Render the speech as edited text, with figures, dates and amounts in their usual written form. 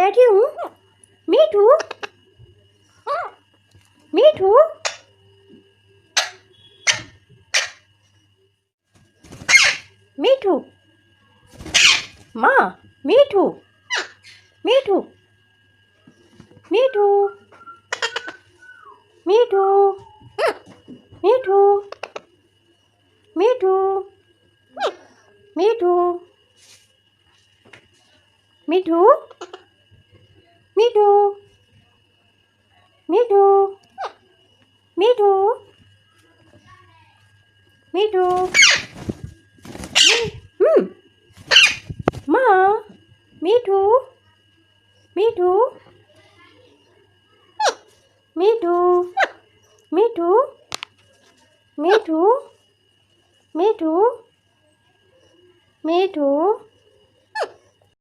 बैठी हूँ। मीठू, मीठू, मीठू, माँ, मीठू, मीठू, मीठू, मीठू, मीठू, मीठू, मीठू, मीठू, मीठू, मीठू, मीठू, मीठू, माँ, मीठू, मीठू, मीठू, मीठू, मीठू, मीठू, मीठू,